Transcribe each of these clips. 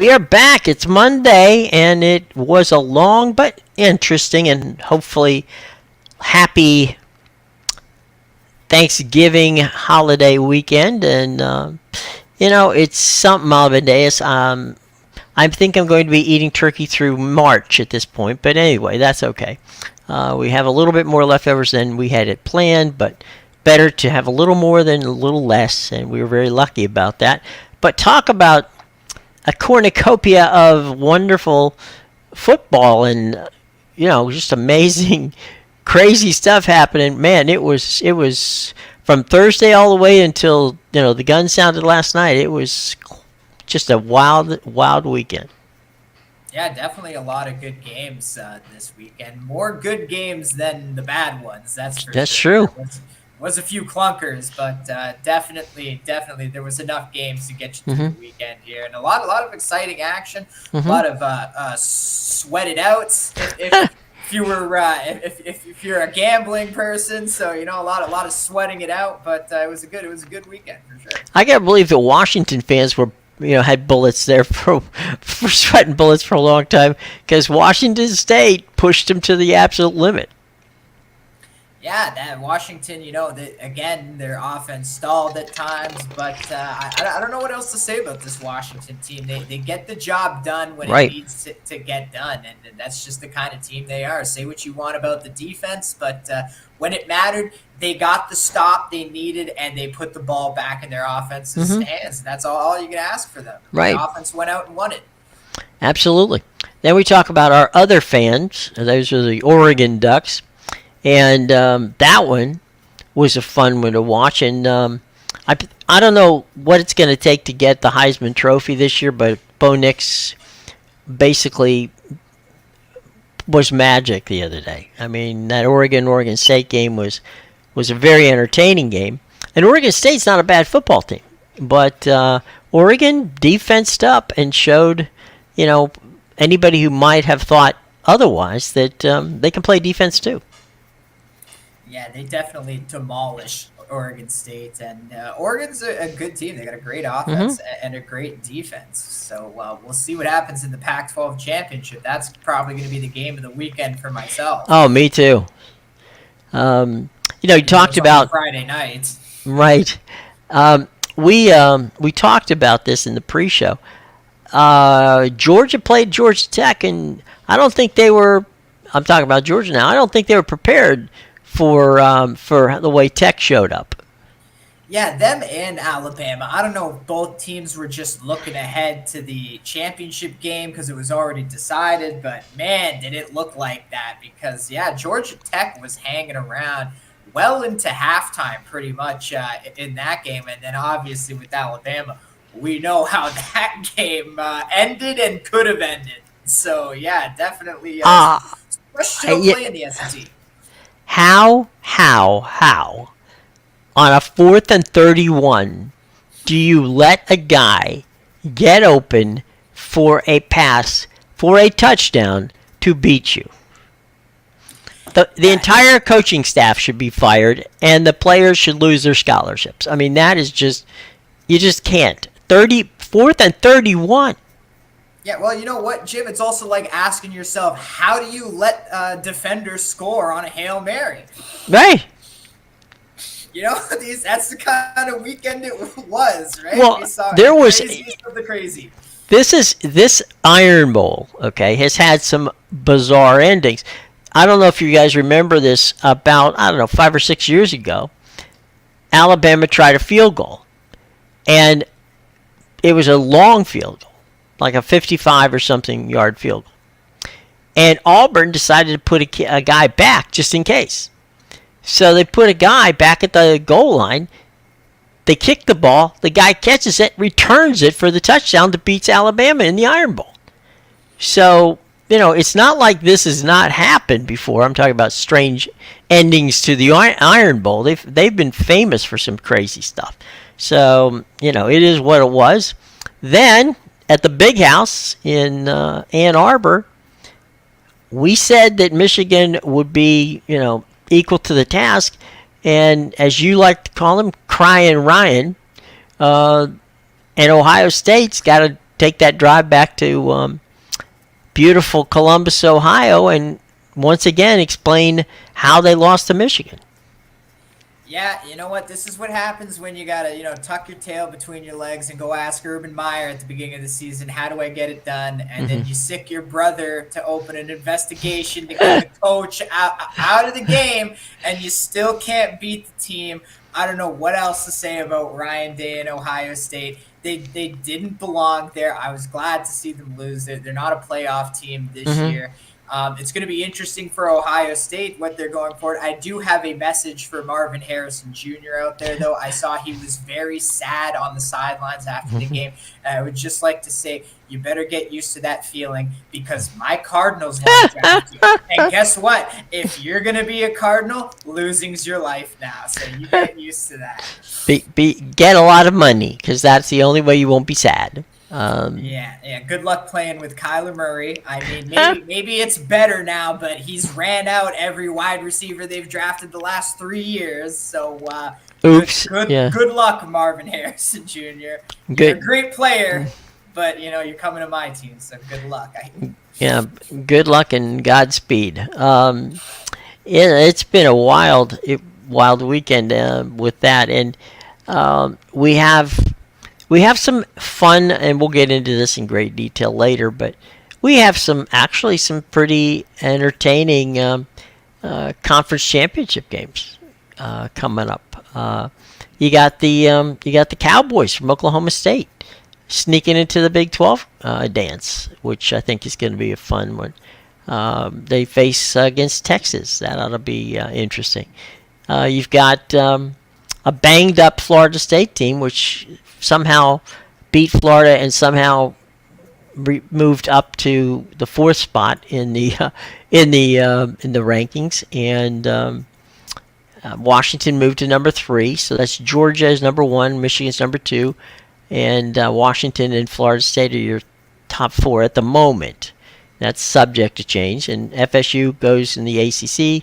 We are back. It's Monday, and it was a long but interesting and hopefully happy Thanksgiving holiday weekend. And, it's something, Amadeus. I think I'm going to be eating turkey through March at this point, but anyway, that's okay. We have a little bit more leftovers than we had it planned, but better to have a little more than a little less, and we were very lucky about that. But talk about a cornucopia of wonderful football and just amazing crazy stuff happening. Man, it was from Thursday all the way until the gun sounded last night. It was just a wild weekend. Yeah, definitely a lot of good games this weekend. More good games than the bad ones. That's true. Was a few clunkers, but definitely there was enough games to get you through the weekend here, and a lot of exciting action, a lot of sweated outs. If you're a gambling person, so a lot of sweating it out. But it was a good weekend for sure. I can't believe the Washington fans were had bullets there for sweating bullets for a long time because Washington State pushed them to the absolute limit. Yeah, that Washington, again, their offense stalled at times, but I don't know what else to say about this Washington team. They get the job done when it needs to get done, and that's just the kind of team they are. Say what you want about the defense, but when it mattered, they got the stop they needed, and they put the ball back in their offense's hands. That's all you can ask for them. Right. The offense went out and won it. Absolutely. Then we talk about our other fans. Those are the Oregon Ducks. And that one was a fun one to watch. And I don't know what it's going to take to get the Heisman Trophy this year, but Bo Nix basically was magic the other day. I mean, that Oregon State game was a very entertaining game. And Oregon State's not a bad football team. But Oregon defensed up and showed, anybody who might have thought otherwise that they can play defense too. Yeah, they definitely demolished Oregon State, and Oregon's a good team. They got a great offense and a great defense. So we'll see what happens in the Pac-12 championship. That's probably going to be the game of the weekend for myself. Oh, me too. You talked about Friday night, right? We talked about this in the pre-show. Georgia played Georgia Tech, and I don't think they were. I'm talking about Georgia now. I don't think they were prepared for the way Tech showed up. Yeah, them and Alabama. I don't know if both teams were just looking ahead to the championship game because it was already decided, but man, did it look like that because, Georgia Tech was hanging around well into halftime pretty much in that game, and then obviously with Alabama, we know how that game ended and could have ended. So, definitely still playing the SEC. How on a 4th and 31 do you let a guy get open for a pass for a touchdown to beat you? The entire coaching staff should be fired, and the players should lose their scholarships. I mean, that is just, you just can't. 4th and 31. Yeah, well, you know what, Jim? It's also like asking yourself, how do you let a defender score on a Hail Mary? Right. That's the kind of weekend it was, right? Well, there was the crazy. This Iron Bowl, okay, has had some bizarre endings. I don't know if you guys remember this. About 5 or 6 years ago, Alabama tried a field goal, and it was a long field goal, like a 55 or something yard field goal. And Auburn decided to put a guy back just in case. So they put a guy back at the goal line. They kick the ball. The guy catches it, returns it for the touchdown that beats Alabama in the Iron Bowl. So, it's not like this has not happened before. I'm talking about strange endings to the Iron Bowl. They've been famous for some crazy stuff. So, it is what it was. Then, at the Big House in Ann Arbor, we said that Michigan would be, equal to the task. And as you like to call him, Crying Ryan, and Ohio State's got to take that drive back to beautiful Columbus, Ohio, and once again explain how they lost to Michigan. Yeah, you know what? This is what happens when you gotta, tuck your tail between your legs and go ask Urban Meyer at the beginning of the season, how do I get it done? And then you sick your brother to open an investigation to get the coach out of the game, and you still can't beat the team. I don't know what else to say about Ryan Day and Ohio State. They didn't belong there. I was glad to see them lose. They're not a playoff team this year. It's going to be interesting for Ohio State what they're going for. I do have a message for Marvin Harrison Jr. out there, though. I saw he was very sad on the sidelines after the game. And I would just like to say, you better get used to that feeling because my Cardinals want to draft you. And guess what? If you're going to be a Cardinal, losing's your life now. So you get used to that. Get a lot of money because that's the only way you won't be sad. Yeah. Good luck playing with Kyler Murray. I mean, maybe it's better now, but he's ran out every wide receiver they've drafted the last 3 years. So, oops. Good luck, Marvin Harrison Jr. You're a great player, but you're coming to my team, so good luck. Yeah, good luck and Godspeed. It's been a wild weekend with that, and we have some fun, and we'll get into this in great detail later, but we have some pretty entertaining conference championship games coming up. You got the Cowboys from Oklahoma State sneaking into the Big 12 dance, which I think is going to be a fun one. They face against Texas. That ought to be interesting. You've got a banged up Florida State team, which somehow beat Florida and somehow moved up to the 4th spot in the rankings, and Washington moved to number 3. So that's Georgia is number 1, Michigan's number 2, and Washington and Florida State are your top 4 at the moment. That's subject to change, and FSU goes in the ACC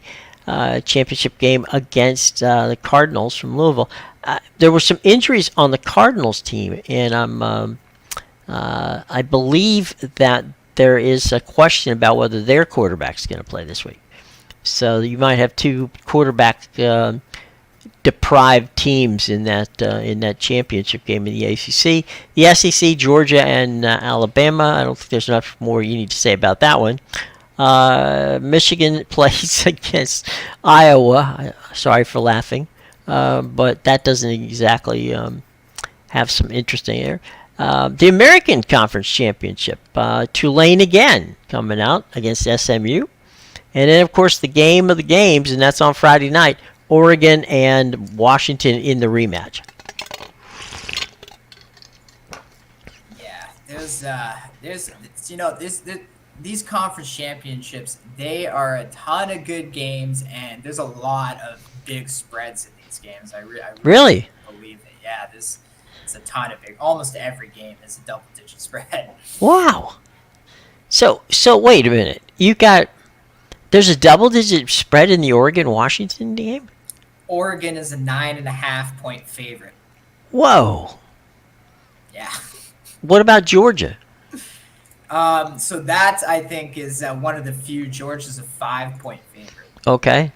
championship game against the Cardinals from Louisville. There were some injuries on the Cardinals team, and I believe that there is a question about whether their quarterback's going to play this week. So you might have 2 quarterback deprived teams in that championship game in the ACC. The SEC, Georgia and Alabama. I don't think there's enough more you need to say about that one. Michigan plays against Iowa. Sorry for laughing, but that doesn't exactly have some interesting there. The American Conference Championship, Tulane again coming out against SMU. And then, of course, the game of the games, and that's on Friday night, Oregon and Washington in the rematch. Yeah, these conference championships, they are a ton of good games, and there's a lot of big spreads in these games. I really believe it. Yeah, it's a ton of big. Almost every game is a double-digit spread. Wow. So wait a minute. There's a double-digit spread in the Oregon-Washington game? Oregon is a 9.5-point favorite. Whoa. Yeah. What about Georgia? So that, I think, is one of the few. Georgia's a 5-point favorite. Okay.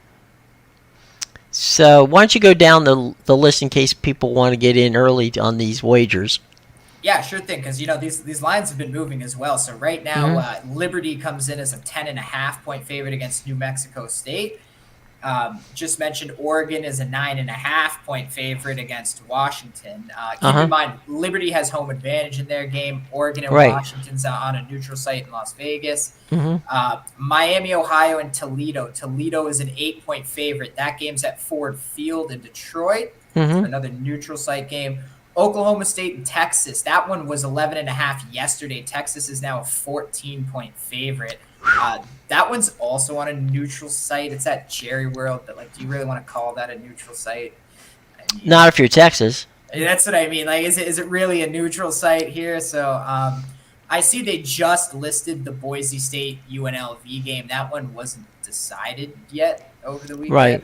So why don't you go down the list in case people want to get in early on these wagers? Yeah, sure thing, because these lines have been moving as well. So right now, Liberty comes in as a 10.5-point favorite against New Mexico State. Just mentioned Oregon is a 9.5-point favorite against Washington. Keep in mind, Liberty has home advantage in their game. Oregon and Washington's on a neutral site in Las Vegas. Miami, Ohio, and Toledo. Toledo is an 8-point favorite. That game's at Ford Field in Detroit. Another neutral site game. Oklahoma State and Texas. That one was 11.5 yesterday. Texas is now a 14-point favorite. That one's also on a neutral site. It's at Jerry World, but do you really want to call that a neutral site? I mean, not if you're Texas. That's what I mean. Is it really a neutral site here? So I see they just listed the Boise State UNLV game. That one wasn't decided yet over the weekend. Right.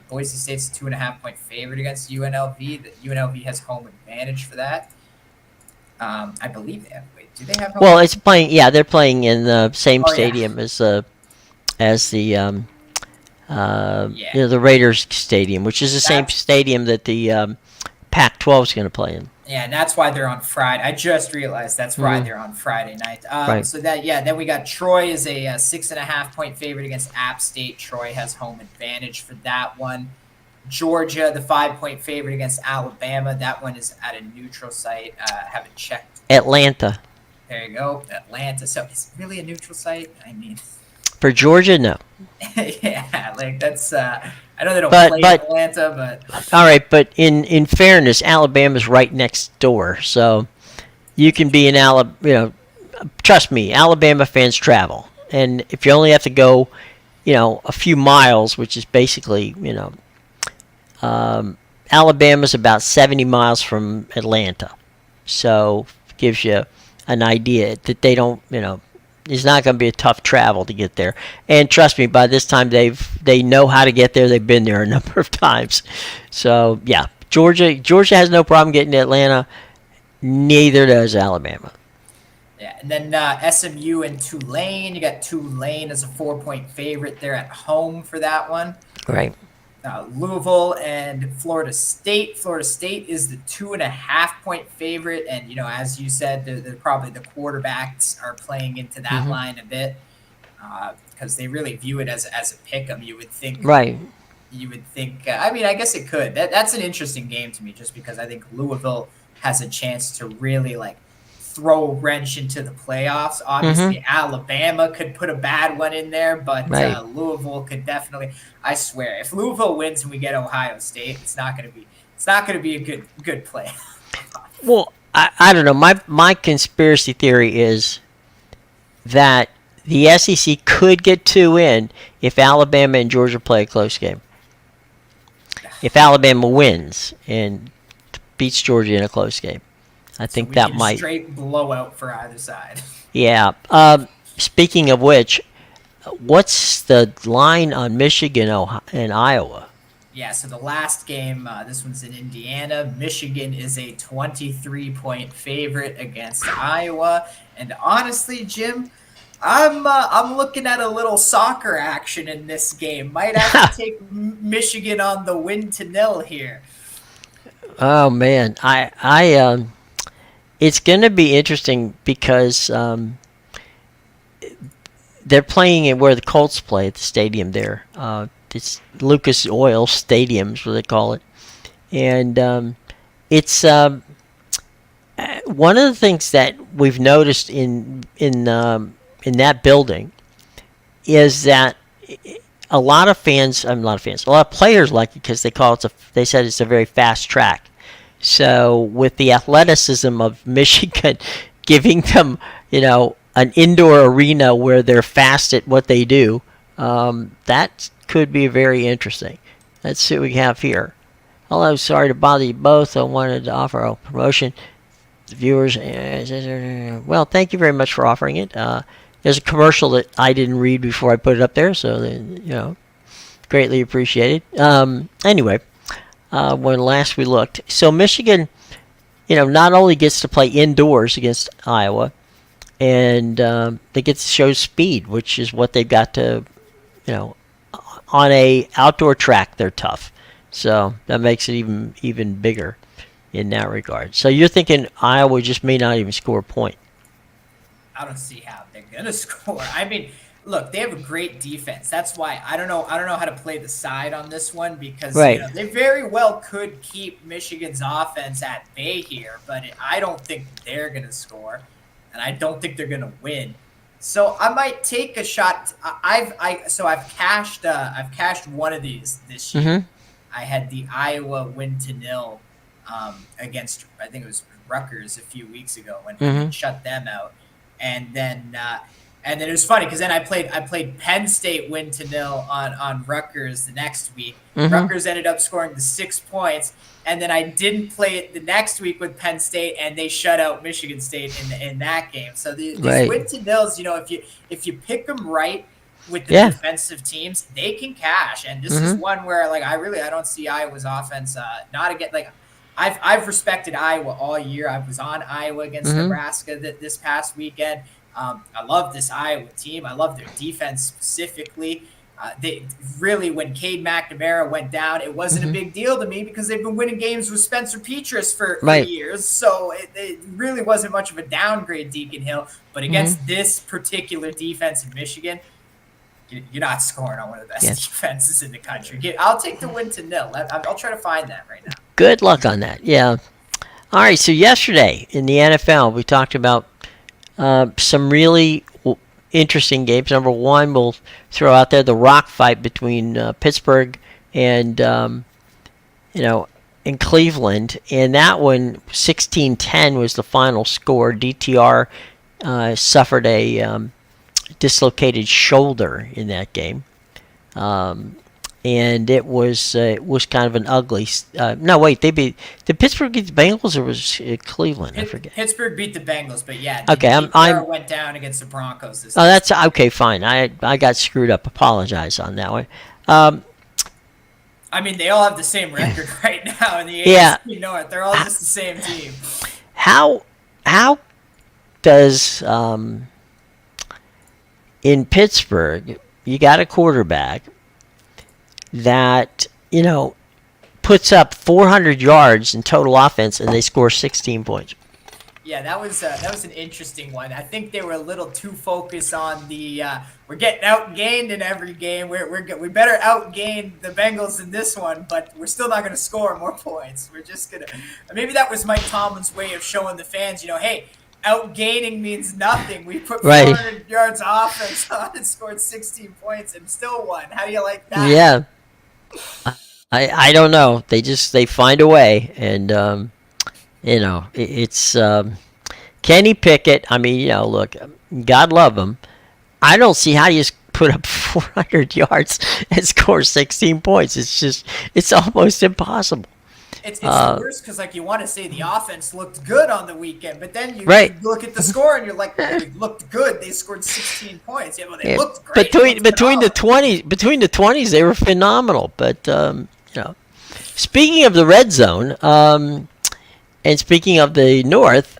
Boise State's a 2.5-point favorite against UNLV. The UNLV has home advantage for that. I believe they have. Wait, do they have home Well, ice? it's playing. Yeah, they're playing in the same Oh yeah, stadium as the yeah, the Raiders stadium, which is the same that's stadium that the Pac-12 is going to play in. yeah, and that's why they're on Friday. I just realized that's why Hmm. they're on Friday night. Right. So that yeah, then we got Troy is a 6.5 point favorite against App State. Troy has home advantage for that one. Georgia, the 5 point favorite against Alabama. That one is at a neutral site. Haven't checked. Atlanta. There you go, Atlanta. So is it really a neutral site? I mean, For Georgia, no. yeah, like that's. I know they don't But play in but Atlanta, but all right. But in fairness, Alabama's right next door, so you can be in Alabama. Trust me, Alabama fans travel, and if you only have to go, a few miles, which is basically, Alabama's about 70 miles from Atlanta, so gives you an idea that they don't, it's not going to be a tough travel to get there. And trust me, by this time they know how to get there. They've been there a number of times. So yeah, Georgia has no problem getting to Atlanta. Neither does Alabama. yeah, and then SMU and Tulane. You got Tulane as a 4 point favorite. They're at home for that one. Right. Louisville and Florida State. Florida State is the 2.5 point favorite, and as you said, they're probably the quarterbacks are playing into that Hmm. line a bit because they really view it as a pick 'em. You would think. Right. You would think. I mean, I guess it could. That's an interesting game to me, just because I think Louisville has a chance to really like throw a wrench into the playoffs. Hmm. Obviously, Alabama could put a bad one in there, but Right. Louisville could definitely. I swear, if Louisville wins and we get Ohio State, it's not going to be a good play. Well, I don't know. My conspiracy theory is that the SEC could get two in if Alabama and Georgia play a close game. If Alabama wins and beats Georgia in a close game, I So think we that get a might. straight blowout for either side. Yeah. Speaking of which, what's the line on Michigan and Iowa? Yeah, so the last game, this one's in Indiana. Michigan is a 23 point favorite against Iowa, and honestly, Jim, I'm looking at a little soccer action in this game. Might have to take Michigan on the win to nil here. Oh man, it's going to be interesting because they're playing it where the Colts play at the stadium there. It's Lucas Oil Stadium, is what they call it, and it's one of the things that we've noticed in that building is that a lot of fans, a lot of players like it because they said it's a very fast track. So with the athleticism of Michigan giving them, an indoor arena where they're fast at what they do, that could be very interesting. Let's see what we have here. Hello, sorry to bother you both. I wanted to offer a promotion to viewers. Well, thank you very much for offering it. There's a commercial that I didn't read before I put it up there, so greatly appreciated. Anyway, when last we looked, so Michigan, not only gets to play indoors against Iowa, and they get to show speed, which is what they've got to, you know, on a outdoor track. They're tough, so that makes it even bigger in that regard. So you're thinking Iowa just may not even score a point. I don't see how they're gonna score. I mean, look, they have a great defense. That's why I don't know. I don't know how to play the side on this one because Right. they very well could keep Michigan's offense at bay here, but I don't think they're gonna score, and I don't think they're gonna win. So I might take a shot. I've cashed one of these this year. Mm-hmm. I had the Iowa win to nil against I think it was Rutgers a few weeks ago when we Mm-hmm. shut them out, and then it was funny because then I played Penn State win to nil on Rutgers the next week. Mm-hmm. Rutgers ended up scoring the 6 points, and then I didn't play it the next week with Penn State, and they shut out Michigan State in that game. So these Right. win to nils, if you pick them right with the Yeah. defensive teams, they can cash. And this is Mm-hmm. one where I don't see Iowa's offense not again I've respected Iowa all year. I was on Iowa against Mm-hmm. Nebraska this past weekend. I love this Iowa team. I love their defense specifically. They really, when Cade McNamara went down, it wasn't a Mm-hmm. big deal to me because they've been winning games with Spencer Petras for Right. years. So it really wasn't much of a downgrade, Deacon Hill. But against Mm-hmm. this particular defense in Michigan, you're not scoring on one of the best Yeah. defenses in the country. I'll take the win to nil. I'll try to find that right now. Good luck on that. Yeah. All right. So yesterday in the NFL, we talked about some really interesting games. Number one, we'll throw out there the rock fight between Pittsburgh and you know in Cleveland, and that one 16-10 was the final score. DTR suffered a dislocated shoulder in that game. Um, and it was kind of an ugly. No, wait, did Pittsburgh beat the Bengals or was it Cleveland? I forget. Pittsburgh beat the Bengals, but yeah, Okay, DTR I'm went down against the Broncos this oh, time. that's okay. Fine. I got screwed up. Apologize on that one. Um, I mean, they all have the same record right now in the yeah. AFC North. They're all just the same team. How does in Pittsburgh you got a quarterback that puts up 400 yards in total offense and they score 16 points? Yeah, that was an interesting one. I think they were a little too focused on the we're getting outgained in every game. We better outgain the Bengals in this one, but we're still not going to score more points. We're just gonna. Maybe that was Mike Tomlin's way of showing the fans, hey, outgaining means nothing. We put Right. 400 yards offense on and scored 16 points and still won. How do you like that? Yeah. I don't know. They find a way, and it's Kenny Pickett. I mean, look, God love him. I don't see how you just put up 400 yards and score 16 points. It's almost impossible. It's the worst because you want to say the offense looked good on the weekend, but then you Right. look at the score and you're like, they looked good. They scored 16 points. Yeah, well, they Yeah, looked great. between the 20s, they were phenomenal. But speaking of the red zone, and speaking of the North,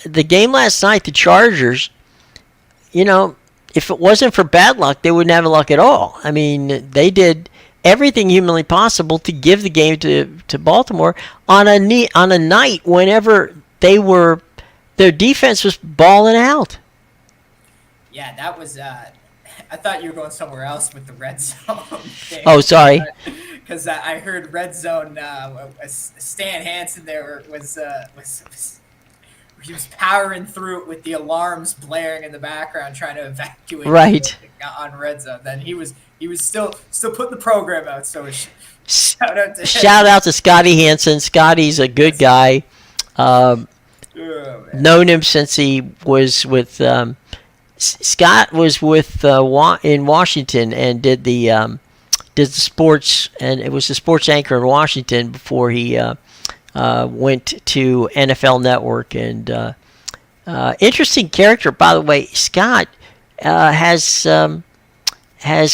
the game last night, the Chargers, if it wasn't for bad luck, they wouldn't have luck at all. I mean, they did everything humanly possible to give the game to Baltimore on a night whenever their defense was balling out. Yeah, that was. I thought you were going somewhere else with the red zone thing. Oh, sorry. Because I heard red zone. Stan Hansen there was he was powering through it with the alarms blaring in the background, trying to evacuate. Right. On red zone. Then he was still putting the program out. So shout out to him. Shout out to Scotty Hansen. Scotty's a good guy. Known him since he was with Scott was with in Washington and did the sports, and it was the sports anchor in Washington before he went to NFL Network. And interesting character, by the way. Scott has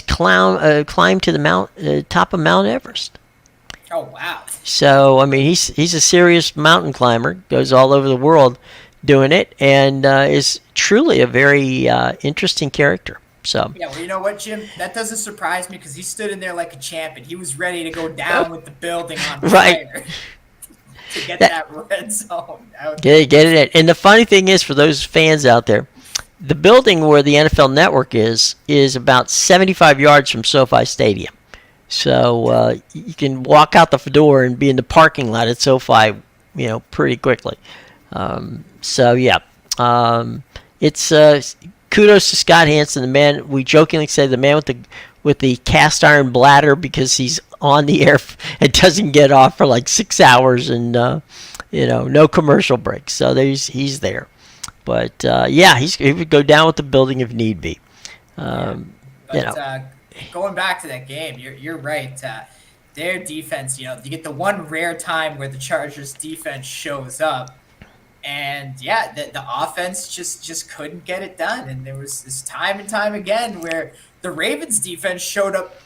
climbed to the top of Mount Everest. Oh wow! So I mean, he's a serious mountain climber. Goes all over the world doing it, and is truly a very interesting character. So yeah, well, you know what, Jim? That doesn't surprise me because he stood in there like a champion. He was ready to go down with the building on fire. Right. To get that red zone out. Get it. And the funny thing is, for those fans out there, the building where the NFL Network is about 75 yards from SoFi Stadium. So you can walk out the door and be in the parking lot at SoFi, pretty quickly. So yeah, it's kudos to Scott Hansen, the man. We jokingly say the man with the cast iron bladder because he's on the air and doesn't get off for like 6 hours and no commercial breaks. So he's there. But yeah, he would go down with the building if need be. Going back to that game, you're right. Their defense, you get the one rare time where the Chargers defense shows up, and yeah, the offense just couldn't get it done. And there was this time and time again where the Ravens defense showed up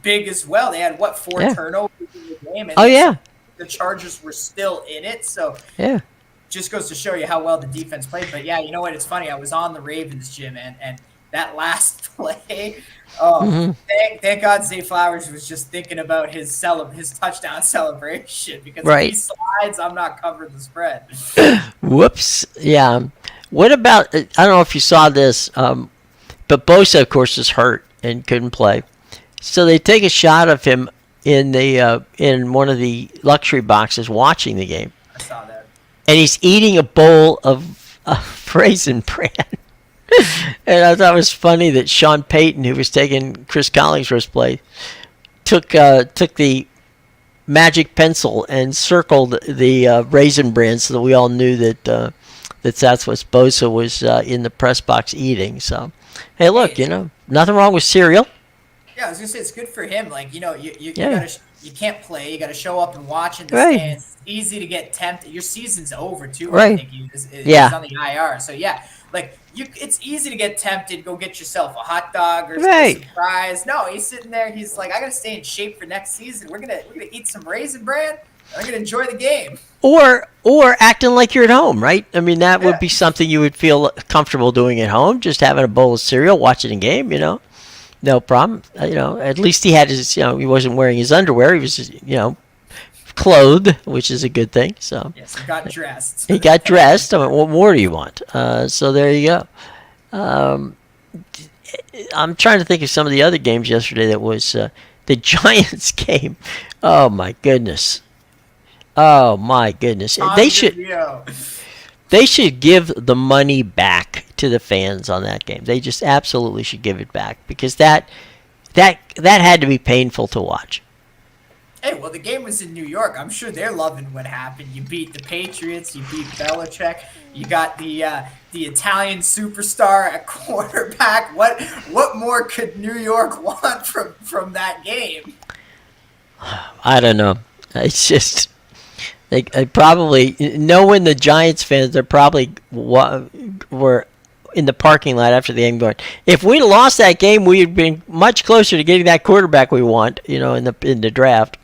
big as well. They had four turnovers in the game. And oh yeah. the Chargers were still in it. So Yeah. just goes to show you how well the defense played. But yeah, you know what? It's funny. I was on the Ravens, Jim, and that last play. Oh, Hmm. thank God Zay Flowers was just thinking about his touchdown celebration, because if he Right. slides, I'm not covering the spread. Whoops. Yeah. What about? I don't know if you saw this, but Bosa, of course, is hurt and couldn't play. So they take a shot of him in one of the luxury boxes watching the game, I saw that. and he's eating a bowl of raisin bran. And I thought it was funny that Sean Payton, who was taking Chris Collinsworth's place, took the magic pencil and circled the raisin bran so that we all knew that that's what Bosa was in the press box eating. So, hey, look, nothing wrong with cereal. Yeah, I was gonna say it's good for him. Like, you Yeah. gotta you can't play. You gotta show up and watch in the Right. stands. It's easy to get tempted. Your season's over too. Right. I think he's Yeah. on the IR. So yeah, like it's easy to get tempted. Go get yourself a hot dog or Right. some fries. No, he's sitting there. He's like, I gotta stay in shape for next season. We're gonna eat some raisin bran. I'm gonna enjoy the game. Or acting like you're at home, right? I mean, that would Yeah. be something you would feel comfortable doing at home, just having a bowl of cereal, watching a game, No problem. At least he had his, he wasn't wearing his underwear. He was, clothed, which is a good thing. So Yes, he got dressed. he got dressed. I mean, what more do you want? So there you go. I'm trying to think of some of the other games yesterday. That was the Giants game. Oh my goodness. Oh my goodness. Tom They should DeVito. they should give the money back to the fans on that game. They just absolutely should give it back, because that had to be painful to watch. Hey, well, the game was in New York. I'm sure they're loving what happened. You beat the Patriots. You beat Belichick. You got the Italian superstar at quarterback. What more could New York want from that game? I don't know. It's just they probably knowing the Giants fans, they're probably were in the parking lot after the game going, if we'd lost that game, we'd been much closer to getting that quarterback we want, in the draft.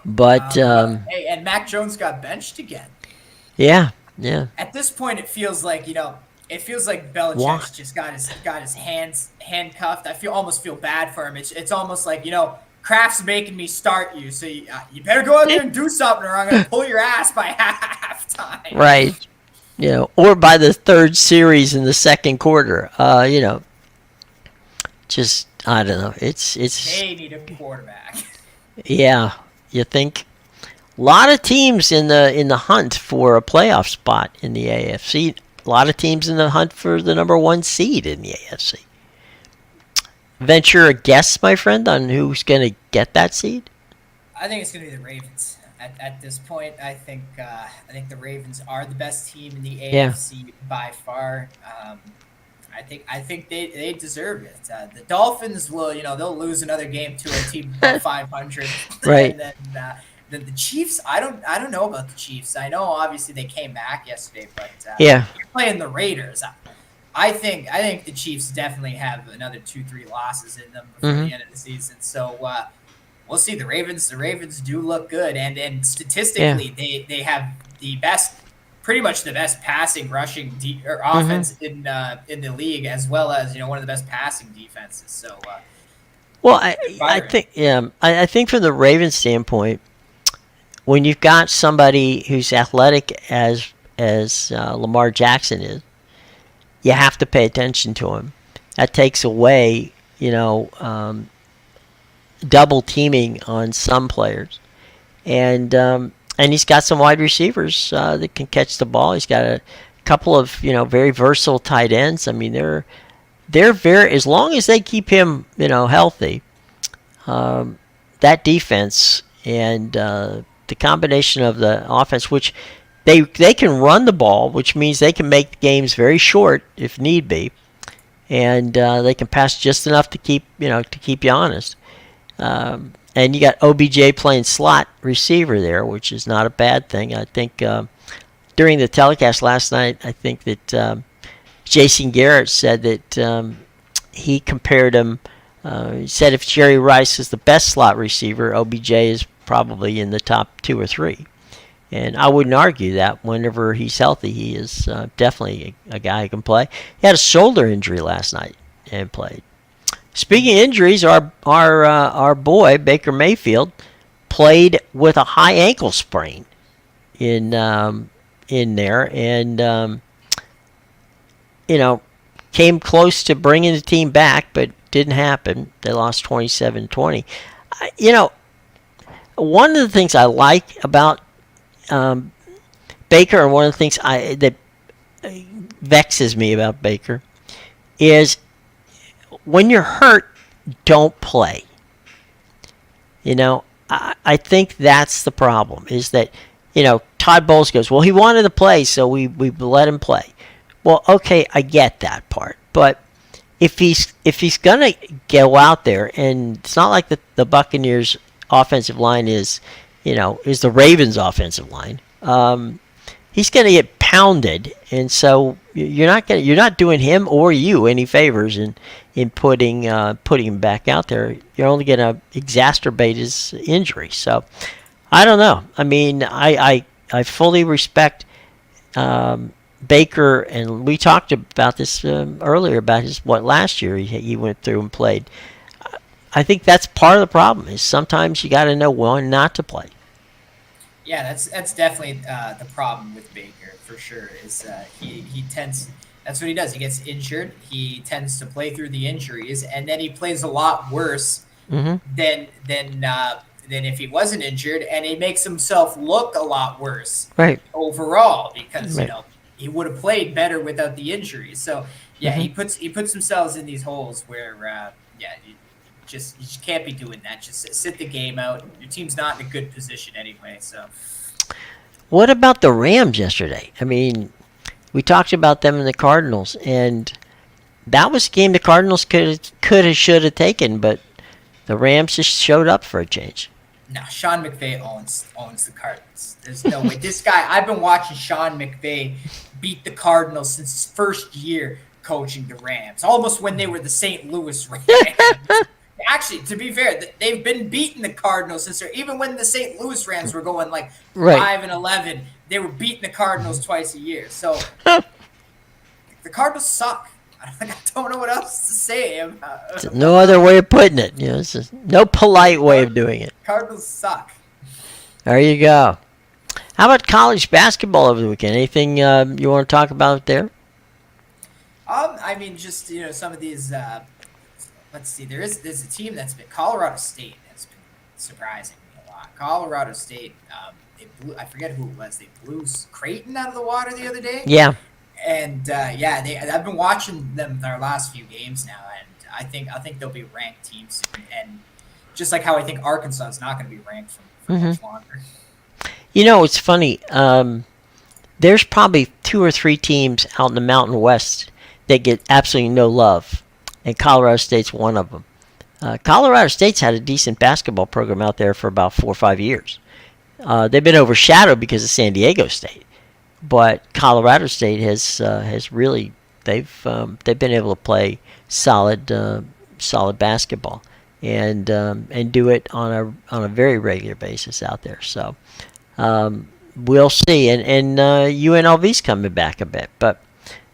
But Hey, and Mac Jones got benched again. yeah. At this point, it feels like Belichick's just got his hands handcuffed. I almost feel bad for him. It's almost like, Kraft's making me start you, so you better go out there and do something, or I'm gonna pull your ass by halftime. Right. Or by the third series in the second quarter. Just I don't know. It's They need a quarterback. yeah. You think a lot of teams in the hunt for a playoff spot in the AFC. A lot of teams in the hunt for the number one seed in the AFC. Venture a guess, my friend, on who's going to get that seed? I think it's going to be the Ravens. At this point, I think the Ravens are the best team in the AFC by far. I think they deserve it. The Dolphins will, they'll lose another game to a team above 500. Right. And then the Chiefs, I don't know about the Chiefs. I know obviously they came back yesterday, but yeah, you're playing the Raiders. I think the Chiefs definitely have another 2-3 losses in them before the end of the season. So we'll see. The Ravens do look good, and statistically they have pretty much the best passing, rushing, or offense in the league, as well as one of the best passing defenses. So well, I think from the Ravens standpoint, when you've got somebody who's athletic as Lamar Jackson is, you have to pay attention to him. That takes away, double teaming on some players, and he's got some wide receivers that can catch the ball. He's got a couple of very versatile tight ends. I mean, they're very, as long as they keep him healthy. That defense and the combination of the offense, which they can run the ball, which means they can make games very short if need be, and they can pass just enough to keep you honest. And you got OBJ playing slot receiver there, which is not a bad thing. I think during the telecast last night, I think that Jason Garrett said that he compared him. He said if Jerry Rice is the best slot receiver, OBJ is probably in the top 2 or 3. And I wouldn't argue that whenever he's healthy, he is definitely a guy who can play. He had a shoulder injury last night and played. Speaking of injuries, our boy Baker Mayfield played with a high ankle sprain in there, and came close to bringing the team back, but didn't happen. They lost 27-20. One of the things I like about Baker, and one of the things that vexes me about Baker, is when you're hurt, don't play. I think that's the problem, is that, Todd Bowles goes, well, he wanted to play, so we let him play. Well, okay, I get that part, but if he's gonna go out there, and it's not like the Buccaneers' offensive line is the Ravens' offensive line. He's gonna get pounded, and so you're not doing him or you any favors in putting him back out there. You're only gonna exacerbate his injury. So I don't know. I mean, I fully respect Baker, and we talked about this earlier about last year he went through and played. I think that's part of the problem, is sometimes you got to know when not to play. Yeah, that's definitely the problem with Baker for sure. Is he tends, that's what he does. He gets injured. He tends to play through the injuries, and then he plays a lot worse than if he wasn't injured, and he makes himself look a lot worse overall, because he would have played better without the injuries. So he puts himself in these holes where you just can't be doing that. Just sit the game out. Your team's not in a good position anyway. So what about the Rams yesterday? I mean, we talked about them and the Cardinals, and that was a game the Cardinals should have taken, but the Rams just showed up for a change. No, Sean McVay owns the Cardinals. There's no way. This guy, I've been watching Sean McVay beat the Cardinals since his first year coaching the Rams, almost when they were the St. Louis Rams. Actually, to be fair, they've been beating the Cardinals since even when the St. Louis Rams were going like 5-11, they were beating the Cardinals twice a year. So the Cardinals suck. I don't know what else to say. No other way of putting it. It's just no polite way of doing it. Cardinals suck. There you go. How about college basketball over the weekend? Anything you want to talk about there? I mean, just some of these. Let's see. There's a team that's been Colorado State has been surprising me a lot. Colorado State. They blew. I forget who it was. They blew Creighton out of the water the other day. Yeah. And I've been watching them their last few games now, and I think they'll be ranked teams soon. And just like how I think Arkansas is not going to be ranked for much longer. It's funny. There's probably 2 or 3 teams out in the Mountain West that get absolutely no love, and Colorado State's one of them. Colorado State's had a decent basketball program out there for about 4 or 5 years. They've been overshadowed because of San Diego State. But Colorado State has really they've been able to play solid basketball and do it on a very regular basis out there. So we'll see. And UNLV's coming back a bit, but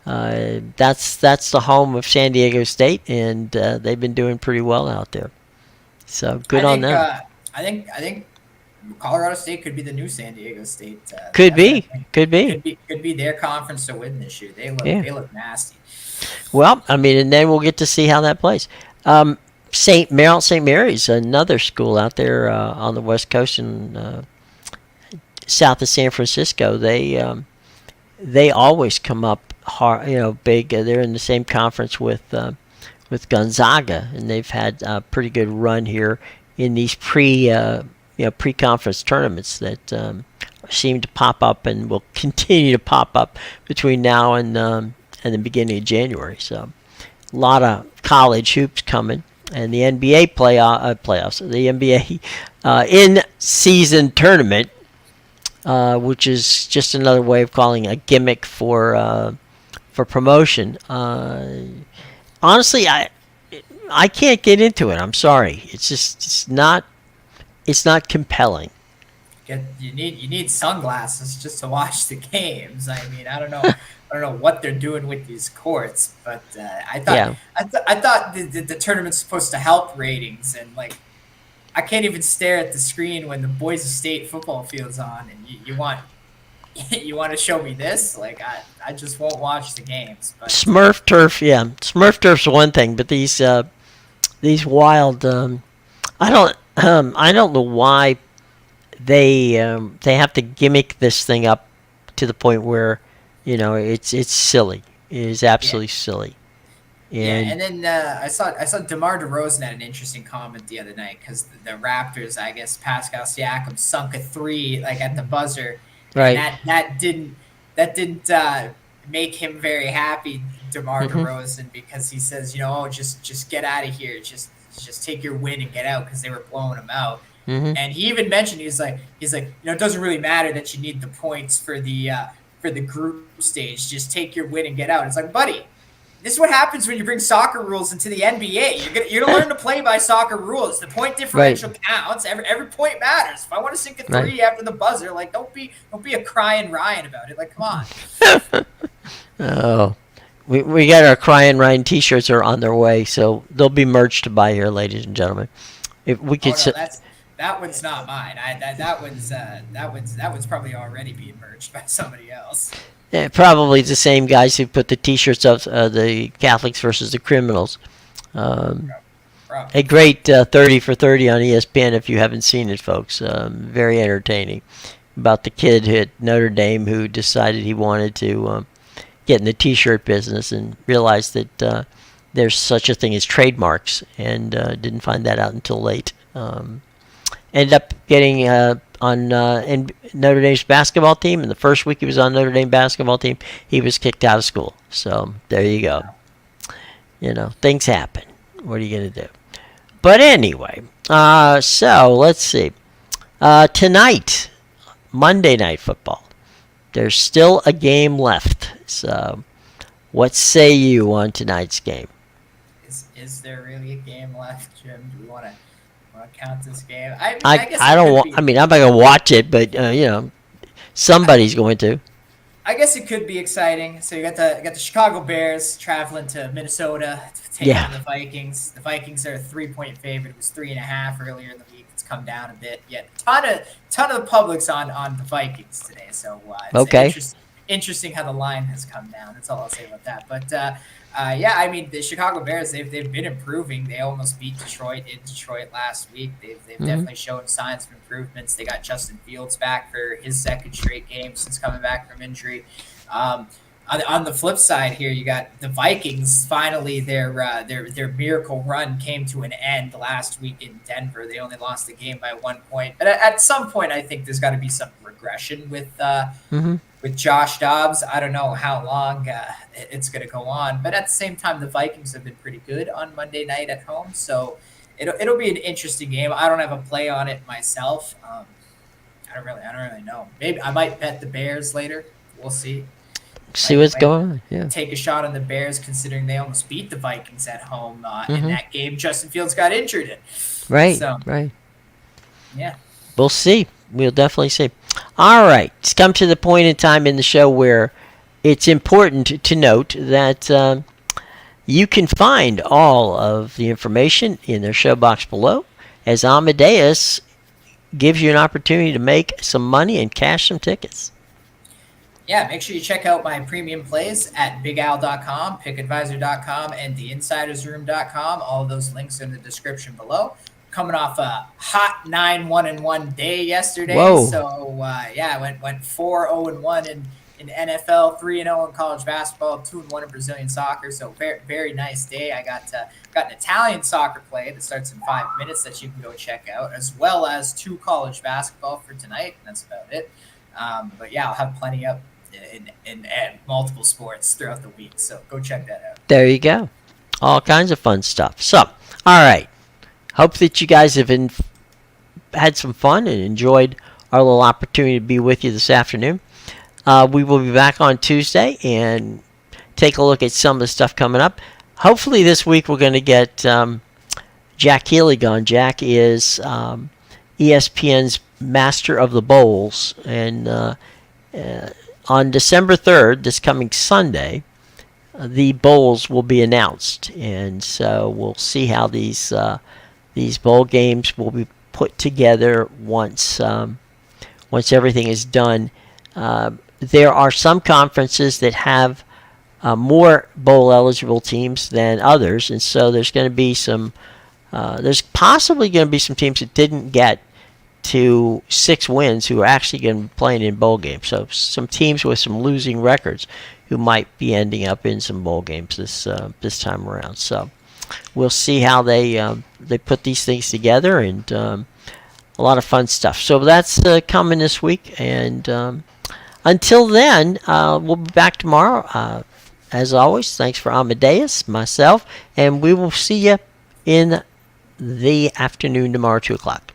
that's the home of San Diego State, and they've been doing pretty well out there. So good on them. I think Colorado State could be the new San Diego State. Could be their conference to win this year. They look nasty. Well, I mean, and then we'll get to see how that plays. St. Mary's, another school out there on the West Coast and south of San Francisco. They always come up hard, big. They're in the same conference with Gonzaga, and they've had a pretty good run here in these pre-conference tournaments that seem to pop up and will continue to pop up between now and the beginning of January. So a lot of college hoops coming, and the NBA playoffs, the NBA in-season tournament, which is just another way of calling a gimmick for promotion. Honestly, I can't get into it. I'm sorry. It's not it's not compelling. You need sunglasses just to watch the games. I mean, I don't know what they're doing with these courts, but Yeah. I thought the tournament's supposed to help ratings, and like I can't even stare at the screen when the Boise State football field's on, and you want you want to show me this? Like I just won't watch the games. But Smurf turf, yeah. Smurf turf's one thing, but these wild I don't know why they have to gimmick this thing up to the point where it's silly. It is yeah, absolutely silly. yeah. And And then I saw DeMar DeRozan had an interesting comment the other night because the Raptors, I guess Pascal Siakam sunk a three like at the buzzer, and right. that didn't make him very happy, DeMar Mhm. DeRozan, because he says, oh, just get out of here, just take your win and get out because they were blowing him out. Mhm. And he even mentioned he's like it doesn't really matter that you need the points for the group stage. Just take your win and get out. It's like, buddy, this is what happens when you bring soccer rules into the NBA. You're gonna learn to play by soccer rules. The point Right. differential counts. Every point matters. If I want to sink a Right. three after the buzzer, like don't be a crying Ryan about it. Like, come on. Oh, we got our crying Ryan T-shirts are on their way, so they'll be merch to buy here, ladies and gentlemen. If we Oh could, no, that one's not mine. That one's probably already being merged by somebody else. probably the same guys who put the T-shirts up, the Catholics versus the criminals. Um, a Probably. great 30 for 30 on ESPN if you haven't seen it, folks. Very entertaining about the kid at Notre Dame who decided he wanted to get in the T-shirt business and realized that there's such a thing as trademarks and didn't find that out until late. Ended up getting on in Notre Dame's basketball team, and the first week he was on Notre Dame basketball team, he was kicked out of school. So there you go. Things happen. What are you gonna do? But anyway, so let's see. Tonight, Monday Night Football. There's still a game left. So, what say you on tonight's game? Is there really a game left, Jim? Do we want to count this game? I mean, I I guess I it don't could want. I be. mean, I'm not gonna watch it, but somebody's going to. I guess it could be exciting. So you got the Chicago Bears traveling to Minnesota to take Yeah. on the Vikings. The Vikings are a 3-point favorite. It was 3.5 earlier in the week. It's come down a bit. Yet ton of the public's on the Vikings today. So it's Okay. interesting how the line has come down. That's all I'll say about that. But yeah, I mean the Chicago Bears they've been improving. They almost beat Detroit in Detroit last week. They've Hmm. definitely shown signs of improvements. They got Justin Fields back for his second straight game since coming back from injury. Um, on the flip side here, you got the Vikings. Finally, their miracle run came to an end last week in Denver. They only lost the game by 1 point, but at some point, I think there's got to be some regression Hmm. with Josh Dobbs. I don't know how long it's going to go on, but at the same time, the Vikings have been pretty good on Monday night at home, so it'll be an interesting game. I don't have a play on it myself. I don't really know. Maybe I might bet the Bears later. We'll see. See Might what's might going on. Yeah. take a shot on the Bears, considering they almost beat the Vikings at home in Hmm. that game. Justin Fields got injured in. Right. So Right. yeah, We'll see. We'll definitely see. All right. It's come to the point in time in the show where it's important to note that you can find all of the information in their show box below, as Amadeus gives you an opportunity to make some money and cash some tickets. yeah. Make sure you check out my premium plays at bigal.com, pickadvisor.com, and theinsidersroom.com. All of those links are in the description below. Coming off a hot 9-1-1 day yesterday, Whoa. so yeah, went 4-0-1 in NFL, 3-0 in college basketball, 2-1 in Brazilian soccer. So very very nice day. I got an Italian soccer play that starts in 5 minutes that you can go check out, as well as 2 college basketball for tonight. That's about it. But yeah, I'll have plenty up in multiple sports throughout the week. So go check that out. There you go. All kinds of fun stuff. So, all right. Hope that you guys have had some fun and enjoyed our little opportunity to be with you this afternoon. We will be back on Tuesday and take a look at some of the stuff coming up. Hopefully this week we're going to get Jack Healy gone. Jack is ESPN's Master of the Bowls, and on December 3rd, this coming Sunday, the bowls will be announced, and so we'll see how these bowl games will be put together once everything is done. There are some conferences that have more bowl eligible teams than others, and so there's going to be some. There's possibly going to be some teams that didn't get to 6 wins who are actually going to be playing in bowl games. So some teams with some losing records who might be ending up in some bowl games this time around. So we'll see how they put these things together, and a lot of fun stuff. So that's coming this week, and until then, we'll be back tomorrow. As always, thanks for Amadeus, myself, and we will see you in the afternoon tomorrow, 2 o'clock.